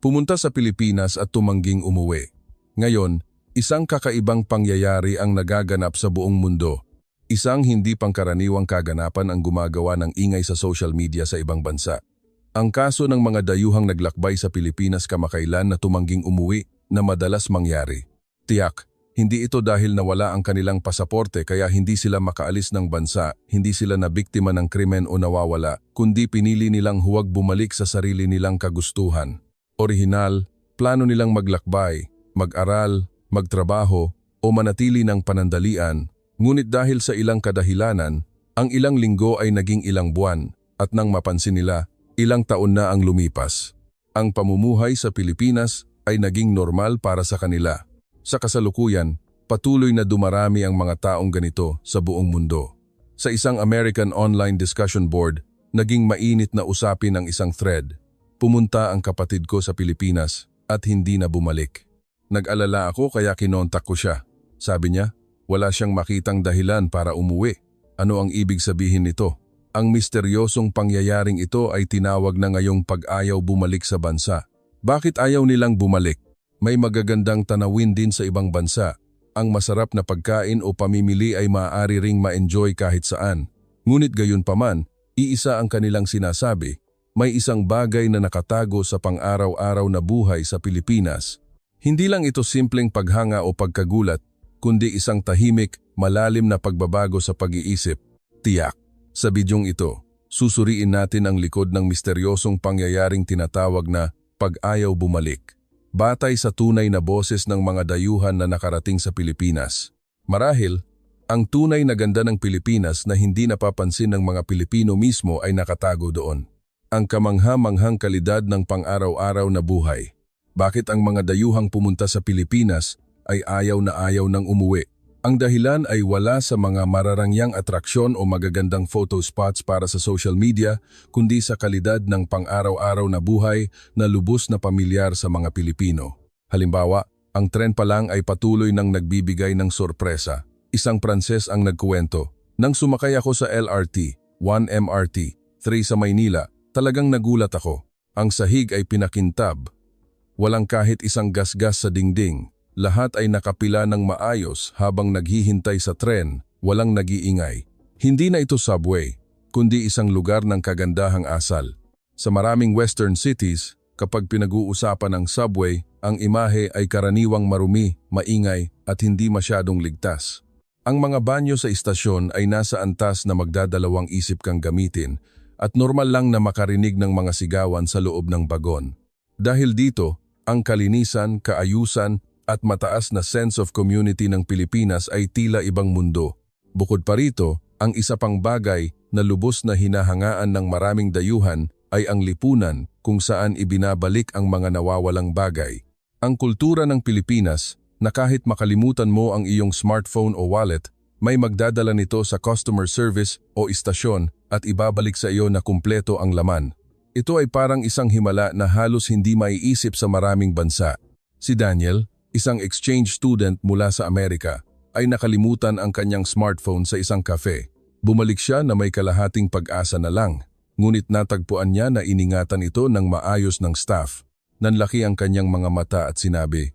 Pumunta sa Pilipinas at tumangging umuwi. Ngayon, isang kakaibang pangyayari ang nagaganap sa buong mundo. Isang hindi pangkaraniwang kaganapan ang gumagawa ng ingay sa social media sa ibang bansa. Ang kaso ng mga dayuhang naglakbay sa Pilipinas kamakailan na tumangging umuwi na madalas mangyari. Tiyak, hindi ito dahil nawala ang kanilang pasaporte kaya hindi sila makaalis ng bansa, hindi sila nabiktima ng krimen o nawawala, kundi pinili nilang huwag bumalik sa sarili nilang kagustuhan. Orihinal, plano nilang maglakbay, mag-aral, magtrabaho o manatili ng panandalian, ngunit dahil sa ilang kadahilanan, ang ilang linggo ay naging ilang buwan at nang mapansin nila, ilang taon na ang lumipas. Ang pamumuhay sa Pilipinas ay naging normal para sa kanila. Sa kasalukuyan, patuloy na dumarami ang mga taong ganito sa buong mundo. Sa isang American online discussion board, naging mainit na usapin ang isang thread. Pumunta ang kapatid ko sa Pilipinas at hindi na bumalik. Nag-alala ako kaya kinontak ko siya. Sabi niya, wala siyang makitang dahilan para umuwi. Ano ang ibig sabihin nito? Ang misteryosong pangyayaring ito ay tinawag na ngayong pag-ayaw bumalik sa bansa. Bakit ayaw nilang bumalik? May magagandang tanawin din sa ibang bansa. Ang masarap na pagkain o pamimili ay maaari ring ma-enjoy kahit saan. Ngunit gayunpaman, iisa ang kanilang sinasabi. May isang bagay na nakatago sa pang-araw-araw na buhay sa Pilipinas. Hindi lang ito simpleng paghanga o pagkagulat, kundi isang tahimik, malalim na pagbabago sa pag-iisip. Tiyak. Sa bidyong ito, susuriin natin ang likod ng misteryosong pangyayaring tinatawag na pag-ayaw bumalik. Batay sa tunay na boses ng mga dayuhan na nakarating sa Pilipinas. Marahil, ang tunay na ganda ng Pilipinas na hindi napapansin ng mga Pilipino mismo ay nakatago doon. Ang kamangha-manghang kalidad ng pang-araw-araw na buhay. Bakit ang mga dayuhang pumunta sa Pilipinas ay ayaw nang umuwi? Ang dahilan ay wala sa mga mararangyang atraksyon o magagandang photo spots para sa social media, kundi sa kalidad ng pang-araw-araw na buhay na lubos na pamilyar sa mga Pilipino. Halimbawa, ang tren pa lang ay patuloy nang nagbibigay ng sorpresa. Isang Pranses ang nagkuwento. Nang sumakay ako sa LRT, 1 MRT, 3 sa Maynila, talagang nagulat ako. Ang sahig ay pinakintab. Walang kahit isang gasgas sa dingding. Lahat ay nakapila ng maayos habang naghihintay sa tren, walang nag-iingay. Hindi na ito subway, kundi isang lugar ng kagandahang asal. Sa maraming western cities, kapag pinag-uusapan ng subway, ang imahe ay karaniwang marumi, maingay at hindi masyadong ligtas. Ang mga banyo sa istasyon ay nasa antas na magdadalawang isip kang gamitin at normal lang na makarinig ng mga sigawan sa loob ng bagon. Dahil dito, ang kalinisan, kaayusan at mataas na sense of community ng Pilipinas ay tila ibang mundo. Bukod pa rito, ang isa pang bagay na lubos na hinahangaan ng maraming dayuhan ay ang lipunan kung saan ibinabalik ang mga nawawalang bagay. Ang kultura ng Pilipinas na kahit makalimutan mo ang iyong smartphone o wallet, may magdadala nito sa customer service o istasyon at ibabalik sa iyo na kumpleto ang laman. Ito ay parang isang himala na halos hindi maiisip sa maraming bansa. Si Daniel, isang exchange student mula sa Amerika, ay nakalimutan ang kanyang smartphone sa isang cafe. Bumalik siya na may kalahating pag-asa na lang, ngunit natagpuan niya na iningatan ito ng maayos ng staff. Nanlaki ang kanyang mga mata at sinabi,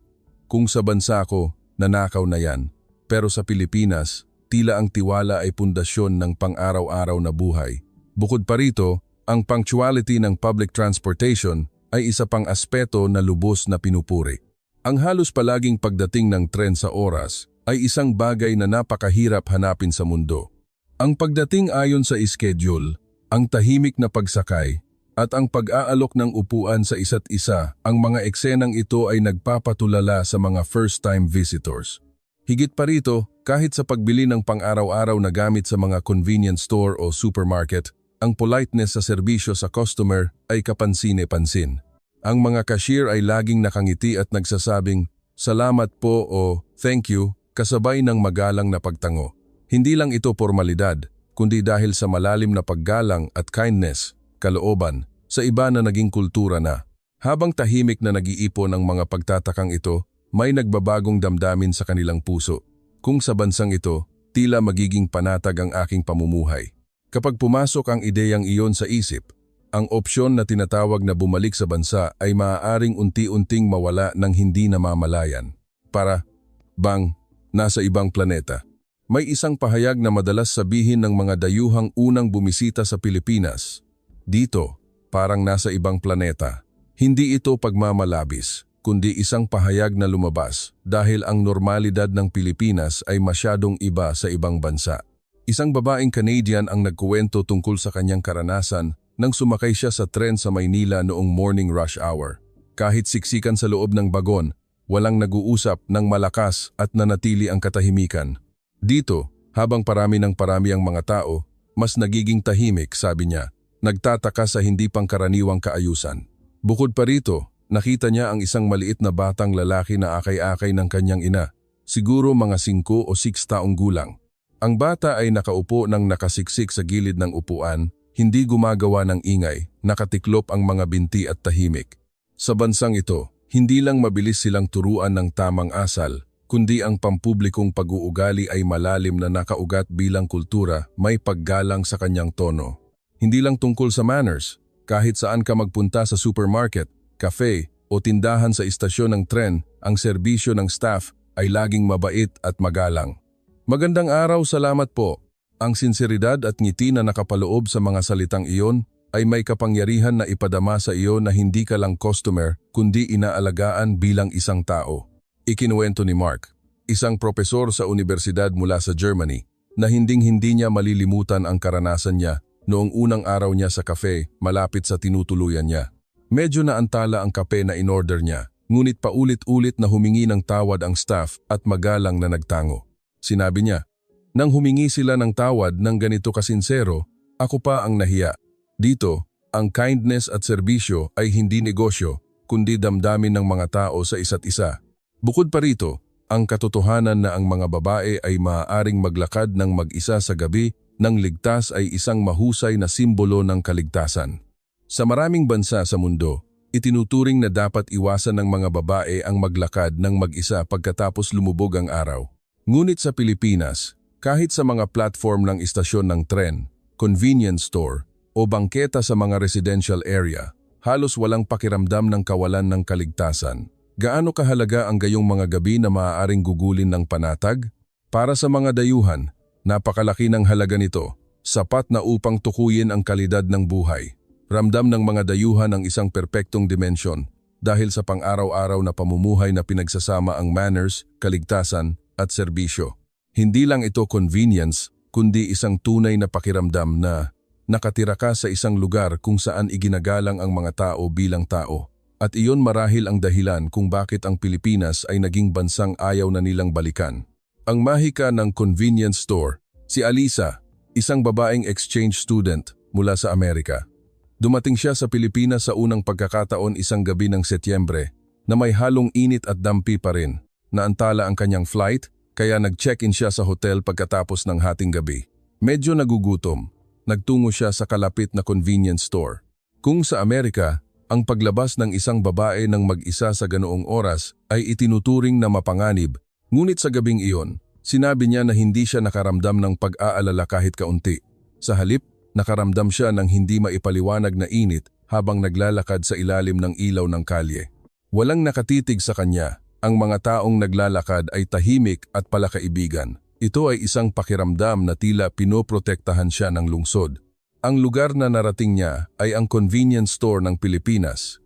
"Kung sa bansa ko, nanakaw na yan. Pero sa Pilipinas, tila ang tiwala ay pundasyon ng pang-araw-araw na buhay." Bukod pa rito, ang punctuality ng public transportation ay isa pang aspeto na lubos na pinupuri. Ang halos palaging pagdating ng tren sa oras ay isang bagay na napakahirap hanapin sa mundo. Ang pagdating ayon sa schedule, ang tahimik na pagsakay, at ang pag-aalok ng upuan sa isa't isa, ang mga eksenang ito ay nagpapatulala sa mga first-time visitors. Higit pa rito, kahit sa pagbili ng pang-araw-araw na gamit sa mga convenience store o supermarket, ang politeness sa serbisyo sa customer ay kapansine-pansin. Ang mga cashier ay laging nakangiti at nagsasabing, "Salamat po" o "Thank you", kasabay ng magalang na pagtango. Hindi lang ito formalidad, kundi dahil sa malalim na paggalang at kindness, kalooban, sa iba na naging kultura na. Habang tahimik na nag-iipon ang mga pagtatakang ito, may nagbabagong damdamin sa kanilang puso. Kung sa bansang ito, tila magiging panatag ang aking pamumuhay. Kapag pumasok ang ideyang iyon sa isip, Ang opsyon na tinatawag na bumalik sa bansa ay maaaring unti-unting mawala ng hindi namamalayan. Para bang nasa ibang planeta. May isang pahayag na madalas sabihin ng mga dayuhang unang bumisita sa Pilipinas. Dito, parang nasa ibang planeta. Hindi ito pagmamalabis, kundi isang pahayag na lumabas dahil ang normalidad ng Pilipinas ay masyadong iba sa ibang bansa. Isang babaeng Canadian ang nagkuwento tungkol sa kanyang karanasan nang sumakay siya sa tren sa Maynila noong morning rush hour. Kahit siksikan sa loob ng bagon, walang nag-uusap ng malakas at nanatili ang katahimikan. Dito, habang parami ang mga tao, mas nagiging tahimik, sabi niya, nagtataka sa hindi pangkaraniwang kaayusan. Bukod pa rito, nakita niya ang isang maliit na batang lalaki na akay-akay ng kanyang ina, siguro mga 5 o 6 taong gulang. Ang bata ay nakaupo ng nakasiksik sa gilid ng upuan, hindi gumagawa ng ingay, nakatiklop ang mga binti at tahimik. Sa bansang ito, hindi lang mabilis silang turuan ng tamang asal, kundi ang pampublikong pag-uugali ay malalim na nakaugat bilang kultura, may paggalang sa kanyang tono. Hindi lang tungkol sa manners, kahit saan ka magpunta sa supermarket, cafe o tindahan sa istasyon ng tren, ang serbisyo ng staff ay laging mabait at magalang. Magandang araw, salamat po. Ang sinseridad at ngiti na nakapaloob sa mga salitang iyon ay may kapangyarihan na ipadama sa iyo na hindi ka lang customer kundi inaalagaan bilang isang tao. Ikinuwento ni Mark, isang propesor sa universidad mula sa Germany, na hinding-hindi niya malilimutan ang karanasan niya noong unang araw niya sa cafe malapit sa tinutuluyan niya. Medyo naantala ang kape na inorder niya, ngunit paulit-ulit na humingi ng tawad ang staff at magalang na nagtango. Sinabi niya, nang humingi sila ng tawad ng ganito kasinsero, ako pa ang nahiya. Dito, ang kindness at serbisyo ay hindi negosyo, kundi damdamin ng mga tao sa isa't isa. Bukod pa rito, ang katotohanan na ang mga babae ay maaaring maglakad ng mag-isa sa gabi nang ligtas ay isang mahusay na simbolo ng kaligtasan. Sa maraming bansa sa mundo, itinuturing na dapat iwasan ng mga babae ang maglakad ng mag-isa pagkatapos lumubog ang araw. Ngunit sa Pilipinas, kahit sa mga platform ng istasyon ng tren, convenience store, o bangketa sa mga residential area, halos walang pakiramdam ng kawalan ng kaligtasan. Gaano kahalaga ang gayong mga gabi na maaaring gugulin ng panatag? Para sa mga dayuhan, napakalaki ng halaga nito, sapat na upang tukuyin ang kalidad ng buhay. Ramdam ng mga dayuhan ang isang perpektong dimensyon dahil sa pang-araw-araw na pamumuhay na pinagsasama ang manners, kaligtasan at serbisyo. Hindi lang ito convenience, kundi isang tunay na pakiramdam na nakatira ka sa isang lugar kung saan iginagalang ang mga tao bilang tao. At iyon marahil ang dahilan kung bakit ang Pilipinas ay naging bansang ayaw na nilang balikan. Ang mahika ng convenience store, si Alisa, isang babaeng exchange student mula sa Amerika. Dumating siya sa Pilipinas sa unang pagkakataon isang gabi ng Setyembre na may halong init at dampi pa rin. Naantala ang kanyang flight, kaya nag-check-in siya sa hotel pagkatapos ng hating gabi. Medyo nagugutom, nagtungo siya sa kalapit na convenience store. Kung sa Amerika, ang paglabas ng isang babae ng mag-isa sa ganoong oras ay itinuturing na mapanganib, ngunit sa gabing iyon, sinabi niya na hindi siya nakaramdam ng pag-aalala kahit kaunti. Sa halip, nakaramdam siya ng hindi maipaliwanag na init habang naglalakad sa ilalim ng ilaw ng kalye. Walang nakatitig sa kanya. Ang mga taong naglalakad ay tahimik at palakaibigan. Ito ay isang pakiramdam na tila pinoprotektahan siya ng lungsod. Ang lugar na narating niya ay ang convenience store ng Pilipinas.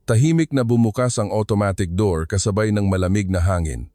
Tahimik na bumukas ang automatic door kasabay ng malamig na hangin.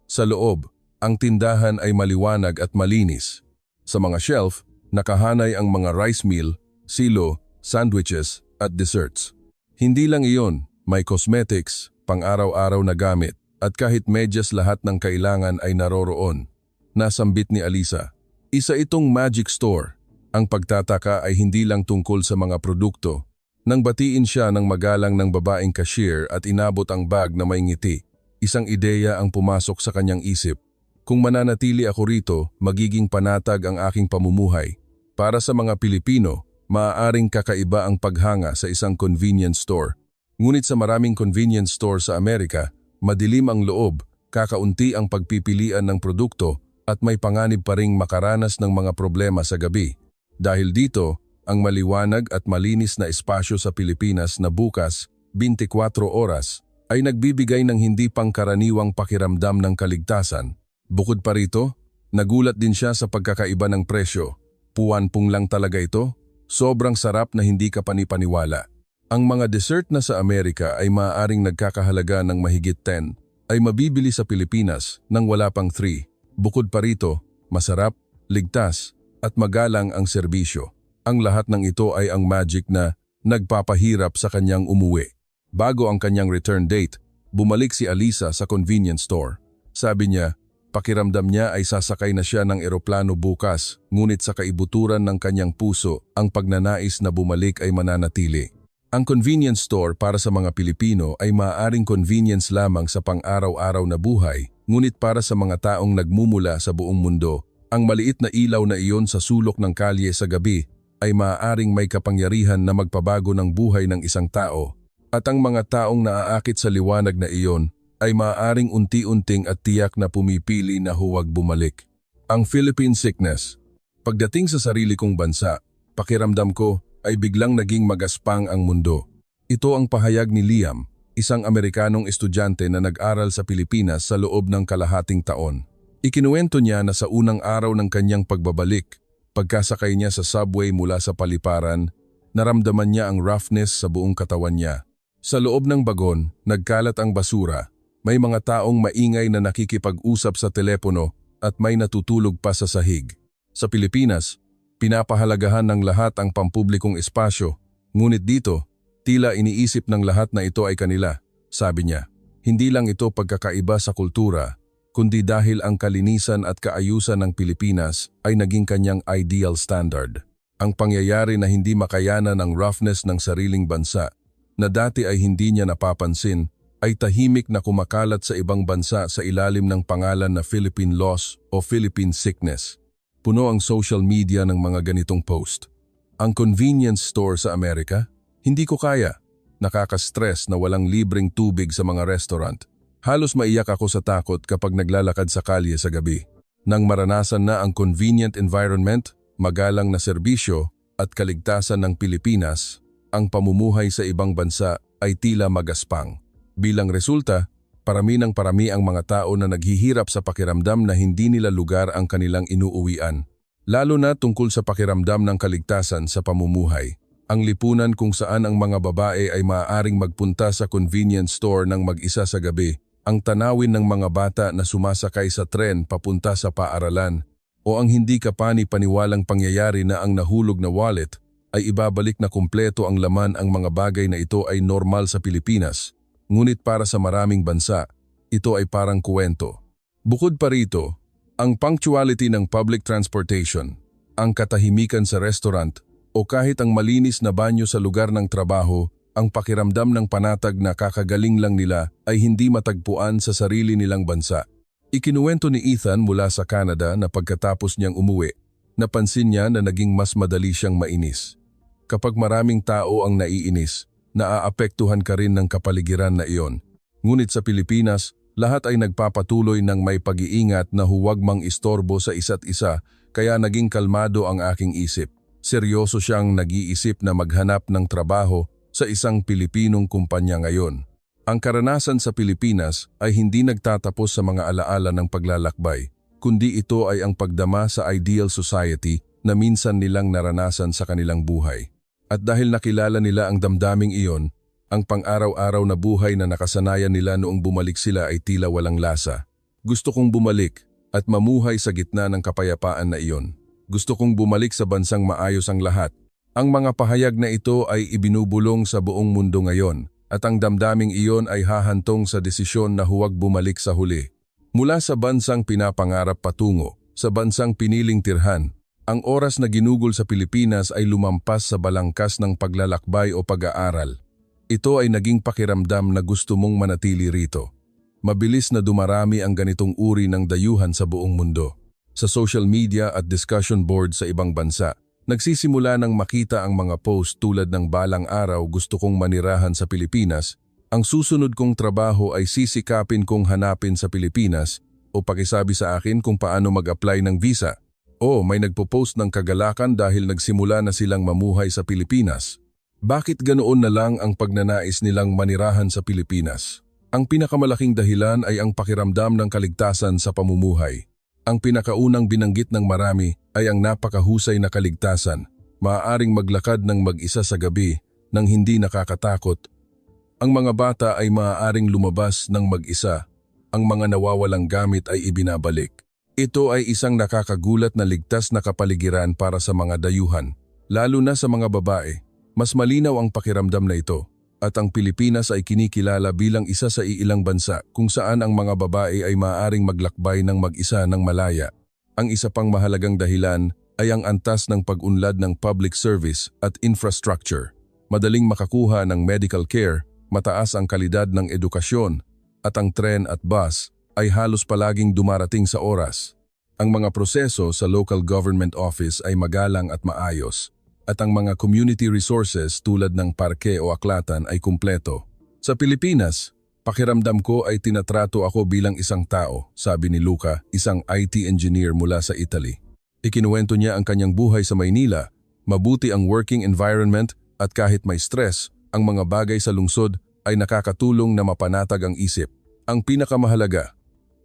Sa loob, ang tindahan ay maliwanag at malinis. Sa mga shelf, nakahanay ang mga rice meal, silo, sandwiches at desserts. Hindi lang iyon, may cosmetics, pang-araw-araw na gamit, at kahit medyas lahat ng kailangan ay naroroon. Nasambit ni Alisa. Isa itong magic store. Ang pagtataka ay hindi lang tungkol sa mga produkto. Nang batiin siya ng magalang ng babaeng cashier at inabot ang bag na may ngiti, isang ideya ang pumasok sa kanyang isip. Kung mananatili ako rito, magiging panatag ang aking pamumuhay. Para sa mga Pilipino, maaaring kakaiba ang paghanga sa isang convenience store. Ngunit sa maraming convenience store sa Amerika, madilim ang loob, kakaunti ang pagpipilian ng produkto at may panganib pa ring makaranas ng mga problema sa gabi. Dahil dito, ang maliwanag at malinis na espasyo sa Pilipinas na bukas, 24 oras, ay nagbibigay ng hindi pangkaraniwang pakiramdam ng kaligtasan. Bukod pa rito, nagulat din siya sa pagkakaiba ng presyo. Puwan-pung lang talaga ito, sobrang sarap na hindi ka panipaniwala. Ang mga dessert na sa Amerika ay maaaring nagkakahalaga ng mahigit 10, ay mabibili sa Pilipinas nang wala pang 3. Bukod pa rito, masarap, ligtas, at magalang ang serbisyo. Ang lahat ng ito ay ang magic na nagpapahirap sa kanyang umuwi. Bago ang kanyang return date, bumalik si Alisa sa convenience store. Sabi niya, pakiramdam niya ay sasakay na siya ng eroplano bukas, ngunit sa kaibuturan ng kanyang puso, ang pagnanais na bumalik ay mananatili. Ang convenience store para sa mga Pilipino ay maaaring convenience lamang sa pang-araw-araw na buhay, ngunit para sa mga taong nagmumula sa buong mundo, ang maliit na ilaw na iyon sa sulok ng kalye sa gabi ay maaaring may kapangyarihan na magpabago ng buhay ng isang tao, at ang mga taong naaakit sa liwanag na iyon ay maaaring unti-unting at tiyak na pumipili na huwag bumalik. Ang Philippine Sickness. Pagdating sa sarili kong bansa, pakiramdam ko ay biglang naging magaspang ang mundo. Ito ang pahayag ni Liam, isang Amerikanong estudyante na nag-aral sa Pilipinas sa loob ng kalahating taon. Ikinuwento niya na sa unang araw ng kanyang pagbabalik, pagkasakay niya sa subway mula sa paliparan, naramdaman niya ang roughness sa buong katawan niya. Sa loob ng bagon, nagkalat ang basura, may mga taong maingay na nakikipag-usap sa telepono at may natutulog pa sa sahig. Sa Pilipinas, pinapahalagahan ng lahat ang pampublikong espasyo, ngunit dito, tila iniisip ng lahat na ito ay kanila, sabi niya. Hindi lang ito pagkakaiba sa kultura, kundi dahil ang kalinisan at kaayusan ng Pilipinas ay naging kanyang ideal standard. Ang pangyayari na hindi makayanan ng roughness ng sariling bansa, na dati ay hindi niya napapansin, ay tahimik na kumakalat sa ibang bansa sa ilalim ng pangalan na Philippine Loss o Philippine Sickness. Puno ang social media ng mga ganitong post. Ang convenience store sa Amerika? Hindi ko kaya. Nakaka-stress na walang libreng tubig sa mga restaurant. Halos maiyak ako sa takot kapag naglalakad sa kalye sa gabi. Nang maranasan na ang convenient environment, magalang na serbisyo at kaligtasan ng Pilipinas, ang pamumuhay sa ibang bansa ay tila magaspang. Bilang resulta, parami ng parami ang mga tao na naghihirap sa pakiramdam na hindi nila lugar ang kanilang inuuwian. Lalo na tungkol sa pakiramdam ng kaligtasan sa pamumuhay. Ang lipunan kung saan ang mga babae ay maaaring magpunta sa convenience store ng mag-isa sa gabi, ang tanawin ng mga bata na sumasakay sa tren papunta sa paaralan, o ang hindi kapani-paniwalang pangyayari na ang nahulog na wallet ay ibabalik na kumpleto ang laman. Ang mga bagay na ito ay normal sa Pilipinas, ngunit para sa maraming bansa, ito ay parang kuwento. Bukod pa rito, ang punctuality ng public transportation, ang katahimikan sa restaurant, o kahit ang malinis na banyo sa lugar ng trabaho, ang pakiramdam ng panatag na kakagaling lang nila ay hindi matagpuan sa sarili nilang bansa. Ikinuwento ni Ethan mula sa Canada na pagkatapos niyang umuwi, napansin niya na naging mas madali siyang mainis. Kapag maraming tao ang naiinis, naaapektuhan ka rin ng kapaligiran na iyon. Ngunit sa Pilipinas, lahat ay nagpapatuloy ng may pag-iingat na huwag mang istorbo sa isa't isa, kaya naging kalmado ang aking isip. Seryoso siyang nag-iisip na maghanap ng trabaho sa isang Pilipinong kumpanya ngayon. Ang karanasan sa Pilipinas ay hindi nagtatapos sa mga alaala ng paglalakbay, kundi ito ay ang pagdama sa ideal society na minsan nilang naranasan sa kanilang buhay. At dahil nakilala nila ang damdaming iyon, ang pang-araw-araw na buhay na nakasanayan nila noong bumalik sila ay tila walang lasa. Gusto kong bumalik at mamuhay sa gitna ng kapayapaan na iyon. Gusto kong bumalik sa bansang maayos ang lahat. Ang mga pahayag na ito ay ibinubulong sa buong mundo ngayon, at ang damdaming iyon ay hahantong sa desisyon na huwag bumalik sa huli. Mula sa bansang pinapangarap patungo, sa bansang piniling tirhan, ang oras na ginugol sa Pilipinas ay lumampas sa balangkas ng paglalakbay o pag-aaral. Ito ay naging pakiramdam na gusto mong manatili rito. Mabilis na dumarami ang ganitong uri ng dayuhan sa buong mundo. Sa social media at discussion board sa ibang bansa, nagsisimula nang makita ang mga post tulad ng balang araw gusto kong manirahan sa Pilipinas, ang susunod kong trabaho ay sisikapin kong hanapin sa Pilipinas, o pakisabi sa akin kung paano mag-apply ng visa. O may nagpo-post ng kagalakan dahil nagsimula na silang mamuhay sa Pilipinas. Bakit ganoon na lang ang pagnanais nilang manirahan sa Pilipinas? Ang pinakamalaking dahilan ay ang pakiramdam ng kaligtasan sa pamumuhay. Ang pinakaunang binanggit ng marami ay ang napakahusay na kaligtasan. Maaaring maglakad ng mag-isa sa gabi nang hindi nakakatakot. Ang mga bata ay maaaring lumabas ng mag-isa. Ang mga nawawalang gamit ay ibinabalik. Ito ay isang nakakagulat na ligtas na kapaligiran para sa mga dayuhan, lalo na sa mga babae. Mas malinaw ang pakiramdam na ito, at ang Pilipinas ay kinikilala bilang isa sa iilang bansa kung saan ang mga babae ay maaaring maglakbay ng mag-isa ng malaya. Ang isa pang mahalagang dahilan ay ang antas ng pag-unlad ng public service at infrastructure. Madaling makakuha ng medical care, mataas ang kalidad ng edukasyon, at ang tren at bus ay halos palaging dumarating sa oras. Ang mga proseso sa local government office ay magalang at maayos, at ang mga community resources tulad ng parke o aklatan ay kumpleto. Sa Pilipinas, pakiramdam ko ay tinatrato ako bilang isang tao, sabi ni Luca, isang IT engineer mula sa Italy. Ikinuwento niya ang kanyang buhay sa Maynila, mabuti ang working environment at kahit may stress, ang mga bagay sa lungsod ay nakakatulong na mapanatag ang isip. Ang pinakamahalaga,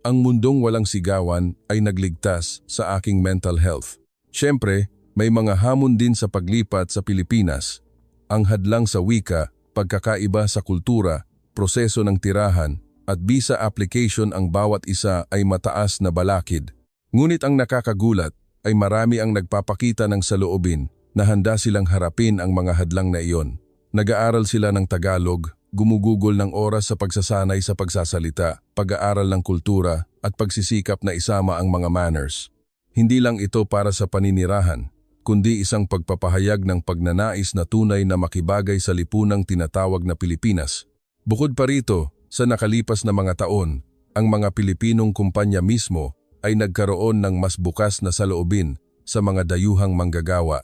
ang mundong walang sigawan ay nagligtas sa aking mental health. Siyempre, may mga hamon din sa paglipat sa Pilipinas. Ang hadlang sa wika, pagkakaiba sa kultura, proseso ng tirahan, at visa application ang bawat isa ay mataas na balakid. Ngunit ang nakakagulat ay marami ang nagpapakita ng saloobin na handa silang harapin ang mga hadlang na iyon. Nag-aaral sila ng Tagalog, gumugugol ng oras sa pagsasanay sa pagsasalita, pag-aaral ng kultura, at pagsisikap na isama ang mga manners. Hindi lang ito para sa paninirahan, kundi isang pagpapahayag ng pagnanais na tunay na makibagay sa lipunang tinatawag na Pilipinas. Bukod pa rito, sa nakalipas na mga taon, ang mga Pilipinong kumpanya mismo ay nagkaroon ng mas bukas na saloobin sa mga dayuhang manggagawa.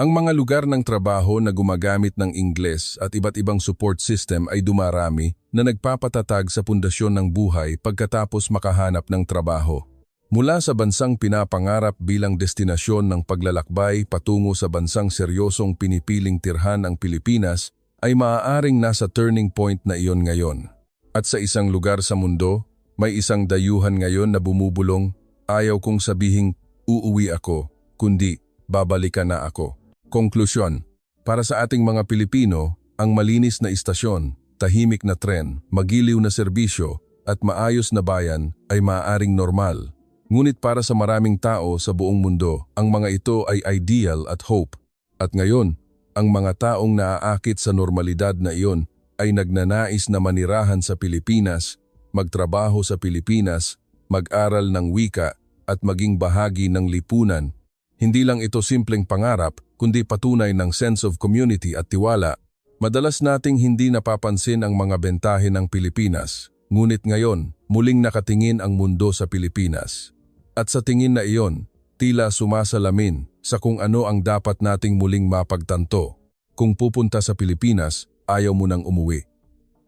Ang mga lugar ng trabaho na gumagamit ng Ingles at iba't ibang support system ay dumarami na nagpapatatag sa pundasyon ng buhay pagkatapos makahanap ng trabaho. Mula sa bansang pinapangarap bilang destinasyon ng paglalakbay patungo sa bansang seryosong pinipiling tirhan ang Pilipinas ay maaaring nasa turning point na iyon ngayon. At sa isang lugar sa mundo, may isang dayuhan ngayon na bumubulong, ayaw kong sabihing uuwi ako, kundi babalikan na ako. Konklusyon, para sa ating mga Pilipino, ang malinis na istasyon, tahimik na tren, magiliw na serbisyo at maayos na bayan ay maaaring normal. Ngunit para sa maraming tao sa buong mundo, ang mga ito ay ideal at hope. At ngayon, ang mga taong naaakit sa normalidad na iyon ay nagnanais na manirahan sa Pilipinas, magtrabaho sa Pilipinas, mag-aral ng wika at maging bahagi ng lipunan. Hindi lang ito simpleng pangarap, kundi patunay ng sense of community at tiwala. Madalas nating hindi napapansin ang mga bentahe ng Pilipinas, ngunit ngayon, muling nakatingin ang mundo sa Pilipinas. At sa tingin na iyon, tila sumasalamin sa kung ano ang dapat nating muling mapagtanto. Kung pupunta sa Pilipinas, ayaw mo nang umuwi.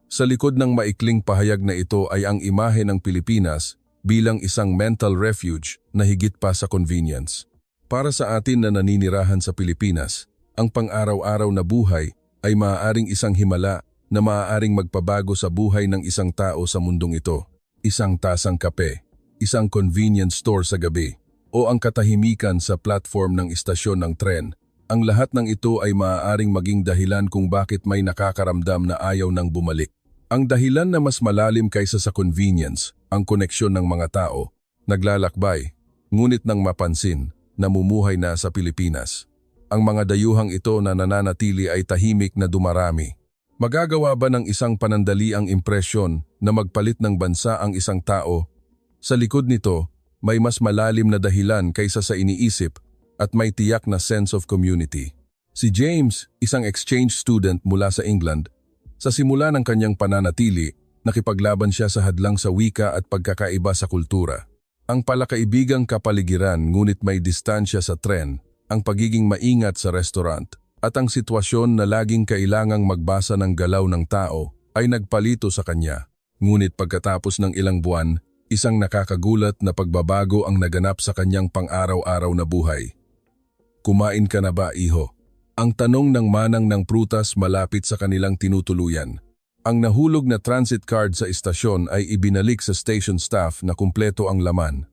Sa likod ng maikling pahayag na ito ay ang imahe ng Pilipinas bilang isang mental refuge na higit pa sa convenience. Para sa atin na naninirahan sa Pilipinas, ang pang-araw-araw na buhay ay maaaring isang himala na maaaring magpabago sa buhay ng isang tao sa mundong ito. Isang tasang kape, isang convenience store sa gabi, o ang katahimikan sa platform ng istasyon ng tren. Ang lahat ng ito ay maaaring maging dahilan kung bakit may nakakaramdam na ayaw nang bumalik. Ang dahilan na mas malalim kaysa sa convenience, ang koneksyon ng mga tao, naglalakbay, ngunit nang mapansin, namumuhay na sa Pilipinas. Ang mga dayuhang ito na nananatili ay tahimik na dumarami. Magagawa ba ng isang panandaliang impresyon na magpalit ng bansa ang isang tao? Sa likod nito, may mas malalim na dahilan kaysa sa iniisip at may tiyak na sense of community. Si James, isang exchange student mula sa England, sa simula ng kanyang pananatili, nakipaglaban siya sa hadlang sa wika at pagkakaiba sa kultura. Ang palakaibigang kapaligiran ngunit may distansya sa tren, ang pagiging maingat sa restaurant, at ang sitwasyon na laging kailangang magbasa ng galaw ng tao ay nagpalito sa kanya. Ngunit pagkatapos ng ilang buwan, Isang nakakagulat na pagbabago ang naganap sa kanyang pang-araw-araw na buhay. Kumain ka na ba, iho? Ang tanong ng manang ng prutas malapit sa kanilang tinutuluyan. Ang nahulog na transit card sa istasyon ay ibinalik sa station staff na kumpleto ang laman.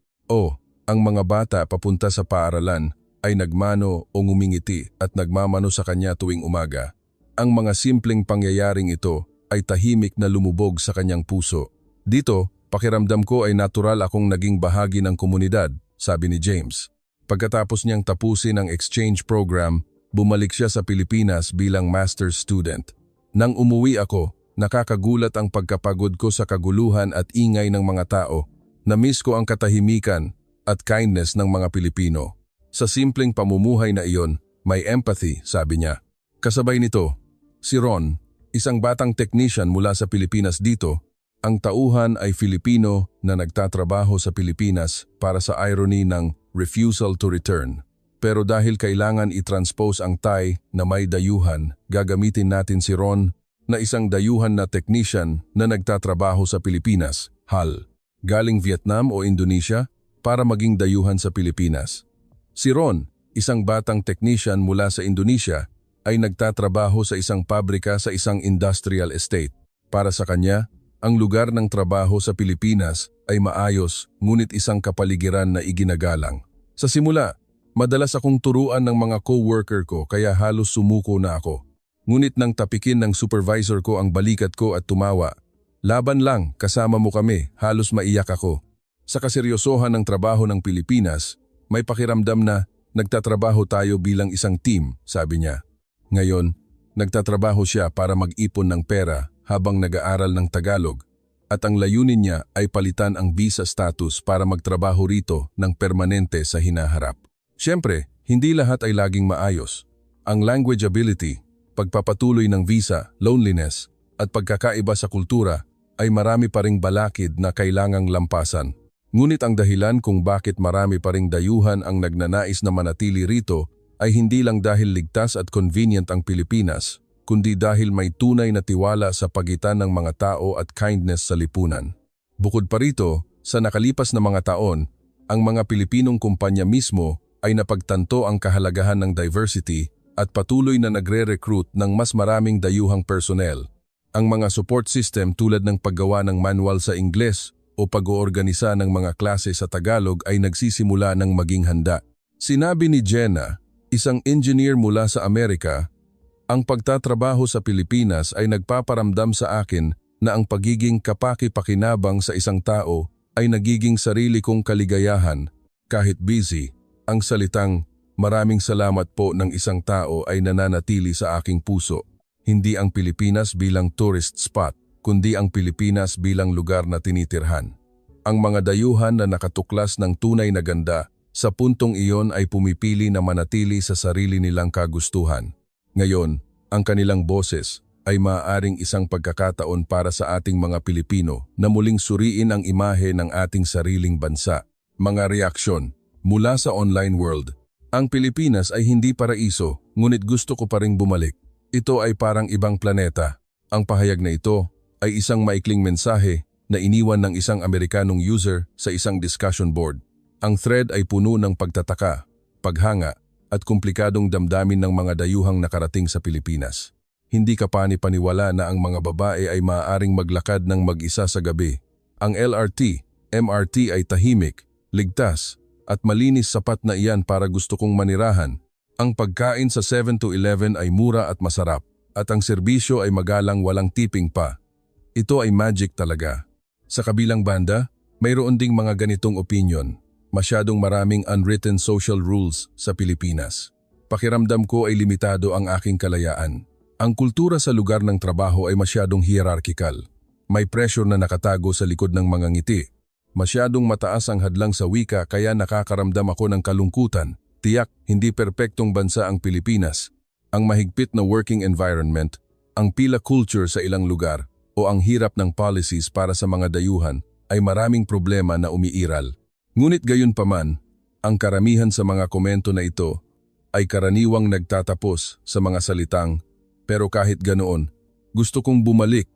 Ang mga bata papunta sa paaralan ay nagmano o ngumingiti at nagmamano sa kanya tuwing umaga. Ang mga simpleng pangyayaring ito ay tahimik na lumubog sa kanyang puso. Dito, pakiramdam ko ay natural akong naging bahagi ng komunidad, sabi ni James. Pagkatapos niyang tapusin ang exchange program, bumalik siya sa Pilipinas bilang master's student. Nang umuwi ako, nakakagulat ang pagkapagod ko sa kaguluhan at ingay ng mga tao. Na-miss ko ang katahimikan at kindness ng mga Pilipino. Sa simpleng pamumuhay na iyon, may empathy, sabi niya. Kasabay nito, si Ron, isang batang technician mula sa Pilipinas dito. Ang tauhan ay Filipino na nagtatrabaho sa Pilipinas para sa irony ng refusal to return. Pero dahil kailangan i-transpose ang Thai na may dayuhan, gagamitin natin si Ron na isang dayuhan na technician na nagtatrabaho sa Pilipinas, HAL, galing Vietnam o Indonesia para maging dayuhan sa Pilipinas. Si Ron, isang batang technician mula sa Indonesia, ay nagtatrabaho sa isang pabrika sa isang industrial estate. Para sa kanya, ang lugar ng trabaho sa Pilipinas ay maayos ngunit isang kapaligiran na iginagalang. Sa simula, madalas akong turuan ng mga co-worker ko kaya halos sumuko na ako. Ngunit nang tapikin ng supervisor ko ang balikat ko at tumawa, "Laban lang, kasama mo kami," halos maiyak ako. Sa kaseryosohan ng trabaho ng Pilipinas, may pakiramdam na nagtatrabaho tayo bilang isang team, sabi niya. Ngayon, nagtatrabaho siya para mag-ipon ng pera habang nag-aaral ng Tagalog at ang layunin niya ay palitan ang visa status para magtrabaho rito ng permanente sa hinaharap. Siyempre, hindi lahat ay laging maayos. Ang language ability, pagpapatuloy ng visa, loneliness, at pagkakaiba sa kultura ay marami pa ring balakid na kailangang lampasan. Ngunit ang dahilan kung bakit marami pa ring dayuhan ang nagnanais na manatili rito ay hindi lang dahil ligtas at convenient ang Pilipinas, kundi dahil may tunay na tiwala sa pagitan ng mga tao at kindness sa lipunan. Bukod pa rito, sa nakalipas na mga taon, ang mga Pilipinong kumpanya mismo ay napagtanto ang kahalagahan ng diversity at patuloy na nagre-recruit ng mas maraming dayuhang personnel. Ang mga support system tulad ng paggawa ng manual sa Ingles o pag-oorganisa ng mga klase sa Tagalog ay nagsisimula ng maging handa. Sinabi ni Jenna, isang engineer mula sa Amerika, ang pagtatrabaho sa Pilipinas ay nagpaparamdam sa akin na ang pagiging kapaki-pakinabang sa isang tao ay nagiging sarili kong kaligayahan. Kahit busy, ang salitang "maraming salamat po" ng isang tao ay nananatili sa aking puso. Hindi ang Pilipinas bilang tourist spot, kundi ang Pilipinas bilang lugar na tinitirhan. Ang mga dayuhan na nakatuklas ng tunay na ganda, sa puntong iyon ay pumipili na manatili sa sarili nilang kagustuhan. Ngayon, ang kanilang boses ay maaaring isang pagkakataon para sa ating mga Pilipino na muling suriin ang imahe ng ating sariling bansa. Mga reaksyon mula sa online world. Ang Pilipinas ay hindi paraiso, ngunit gusto ko pa ring bumalik. Ito ay parang ibang planeta. Ang pahayag na ito ay isang maikling mensahe na iniwan ng isang Amerikanong user sa isang discussion board. Ang thread ay puno ng pagtataka, paghanga, at komplikadong damdamin ng mga dayuhang nakarating sa Pilipinas. Hindi ka pani-paniwala na ang mga babae ay maaaring maglakad ng mag-isa sa gabi. Ang LRT, MRT ay tahimik, ligtas, at malinis sapat na iyan para gusto kong manirahan. Ang pagkain sa 7-Eleven ay mura at masarap, at ang serbisyo ay magalang walang tipping pa. Ito ay magic talaga. Sa kabilang banda, mayroon ding mga ganitong opinion. Masyadong maraming unwritten social rules sa Pilipinas. Pakiramdam ko ay limitado ang aking kalayaan. Ang kultura sa lugar ng trabaho ay masyadong hierarchical. May pressure na nakatago sa likod ng mga ngiti. Masyadong mataas ang hadlang sa wika kaya nakakaramdam ako ng kalungkutan. Tiyak, hindi perpektong bansa ang Pilipinas. Ang mahigpit na working environment, ang pila culture sa ilang lugar, o ang hirap ng policies para sa mga dayuhan ay maraming problema na umiiral. Ngunit gayunpaman, ang karamihan sa mga komento na ito ay karaniwang nagtatapos sa mga salitang, "Pero kahit ganoon, gusto kong bumalik,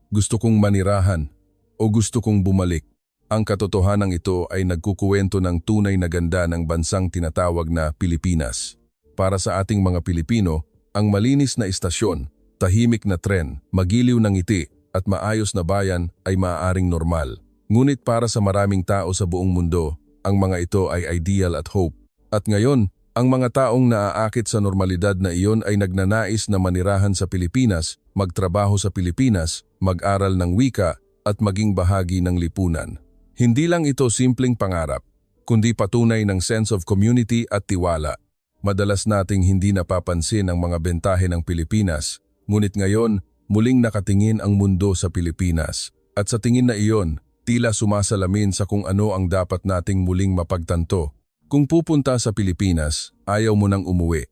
gusto kong manirahan, o gusto kong bumalik." Ang katotohanan ito ay nagkukuwento ng tunay na ganda ng bansang tinatawag na Pilipinas. Para sa ating mga Pilipino, ang malinis na istasyon, tahimik na tren, magiliw na ngiti at maayos na bayan ay maaaring normal. Ngunit para sa maraming tao sa buong mundo, ang mga ito ay ideal at hope. At ngayon, ang mga taong naaakit sa normalidad na iyon ay nagnanais na manirahan sa Pilipinas, magtrabaho sa Pilipinas, mag-aral ng wika at maging bahagi ng lipunan. Hindi lang ito simpleng pangarap, kundi patunay ng sense of community at tiwala. Madalas nating hindi napapansin ang mga bentahe ng Pilipinas, ngunit ngayon, muling nakatingin ang mundo sa Pilipinas. At sa tingin na iyon, tila sumasalamin sa kung ano ang dapat nating muling mapagtanto. Kung pupunta sa Pilipinas, ayaw mo nang umuwi.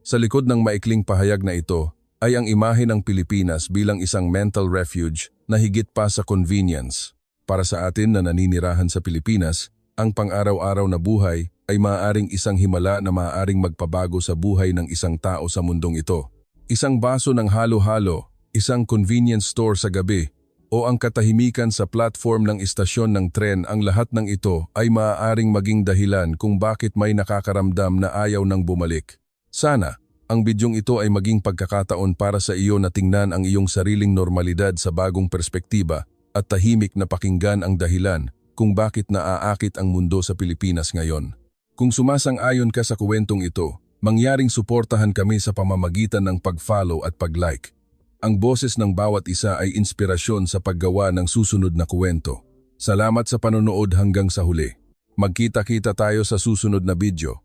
Sa likod ng maikling pahayag na ito, ay ang imahe ng Pilipinas bilang isang mental refuge na higit pa sa convenience. Para sa atin na naninirahan sa Pilipinas, ang pang-araw-araw na buhay ay maaaring isang himala na maaaring magpabago sa buhay ng isang tao sa mundong ito. Isang baso ng halo-halo, isang convenience store sa gabi, o ang katahimikan sa platform ng istasyon ng tren, ang lahat ng ito ay maaaring maging dahilan kung bakit may nakakaramdam na ayaw nang bumalik. Sana, ang bidyong ito ay maging pagkakataon para sa iyo na tingnan ang iyong sariling normalidad sa bagong perspektiba at tahimik na pakinggan ang dahilan kung bakit naaakit ang mundo sa Pilipinas ngayon. Kung sumasang-ayon ka sa kwentong ito, mangyaring suportahan kami sa pamamagitan ng pag-follow at pag-like. Ang boses ng bawat isa ay inspirasyon sa paggawa ng susunod na kwento. Salamat sa panonood hanggang sa huli. Magkita-kita tayo sa susunod na video.